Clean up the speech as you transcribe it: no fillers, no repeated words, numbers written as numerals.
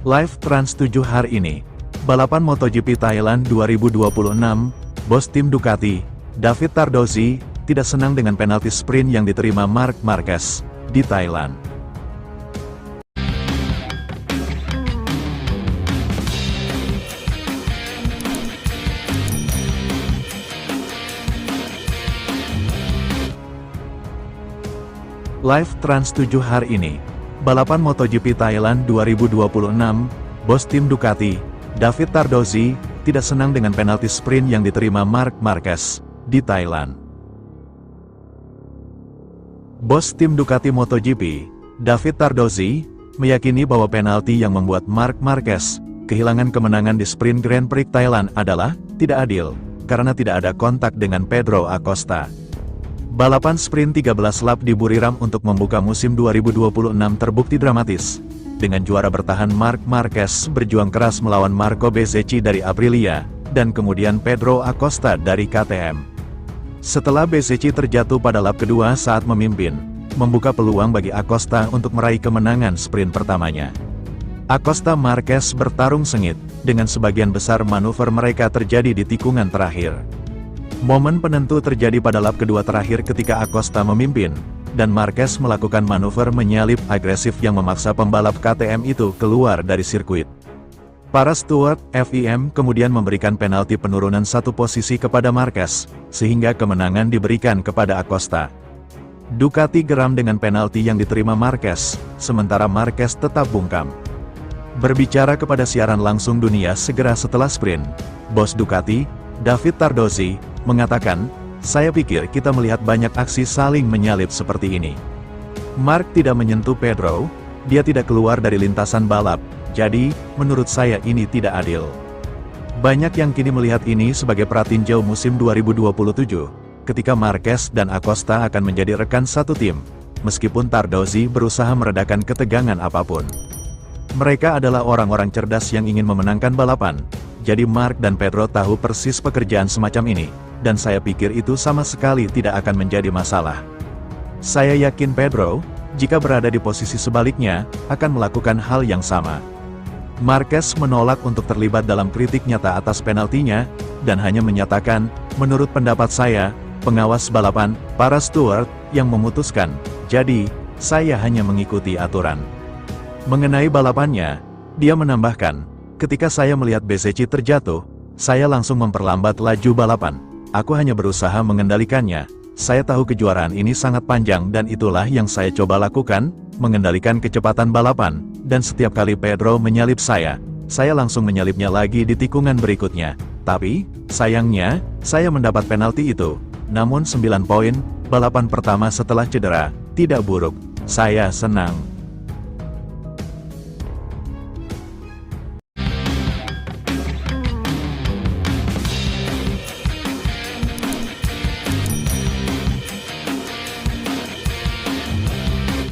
Live Trans 7 hari ini, balapan MotoGP Thailand 2026, bos tim Ducati, David Tardozzi, tidak senang dengan penalti sprint yang diterima Marc Marquez di Thailand. Live Trans 7 hari ini, balapan MotoGP Thailand 2026, bos tim Ducati, David Tardozzi, tidak senang dengan penalti sprint yang diterima Marc Marquez di Thailand. Bos tim Ducati MotoGP, David Tardozzi, meyakini bahwa penalti yang membuat Marc Marquez kehilangan kemenangan di sprint Grand Prix Thailand adalah tidak adil, karena tidak ada kontak dengan Pedro Acosta. Balapan sprint 13 lap di Buriram untuk membuka musim 2026 terbukti dramatis. Dengan juara bertahan Marc Marquez berjuang keras melawan Marco Bezzecchi dari Aprilia, dan kemudian Pedro Acosta dari KTM. Setelah Bezzecchi terjatuh pada lap kedua saat memimpin, membuka peluang bagi Acosta untuk meraih kemenangan sprint pertamanya. Acosta Marquez bertarung sengit, dengan sebagian besar manuver mereka terjadi di tikungan terakhir. Momen penentu terjadi pada lap kedua terakhir ketika Acosta memimpin, dan Marquez melakukan manuver menyalip agresif yang memaksa pembalap KTM itu keluar dari sirkuit. Para steward FIM kemudian memberikan penalti penurunan satu posisi kepada Marquez, sehingga kemenangan diberikan kepada Acosta. Ducati geram dengan penalti yang diterima Marquez, sementara Marquez tetap bungkam. Berbicara kepada siaran langsung dunia segera setelah sprint, bos Ducati, David Tardozzi, mengatakan, "Saya pikir kita melihat banyak aksi saling menyalip seperti ini. Marc tidak menyentuh Pedro, dia tidak keluar dari lintasan balap, jadi, menurut saya ini tidak adil." Banyak yang kini melihat ini sebagai pratinjau musim 2027, ketika Marquez dan Acosta akan menjadi rekan satu tim, meskipun Tardozzi berusaha meredakan ketegangan apapun. Mereka adalah orang-orang cerdas yang ingin memenangkan balapan, jadi Marc dan Pedro tahu persis pekerjaan semacam ini, dan saya pikir itu sama sekali tidak akan menjadi masalah. Saya yakin Pedro, jika berada di posisi sebaliknya, akan melakukan hal yang sama. Marquez menolak untuk terlibat dalam kritik nyata atas penaltinya, dan hanya menyatakan, "Menurut pendapat saya, pengawas balapan, para steward, yang memutuskan, jadi, saya hanya mengikuti aturan." Mengenai balapannya, dia menambahkan, "Ketika saya melihat Bezzecchi terjatuh, saya langsung memperlambat laju balapan. Aku hanya berusaha mengendalikannya. Saya tahu kejuaraan ini sangat panjang dan itulah yang saya coba lakukan, mengendalikan kecepatan balapan, dan setiap kali Pedro menyalip saya langsung menyalipnya lagi di tikungan berikutnya. Tapi, sayangnya, saya mendapat penalti itu. Namun 9 poin, balapan pertama setelah cedera, tidak buruk. Saya senang."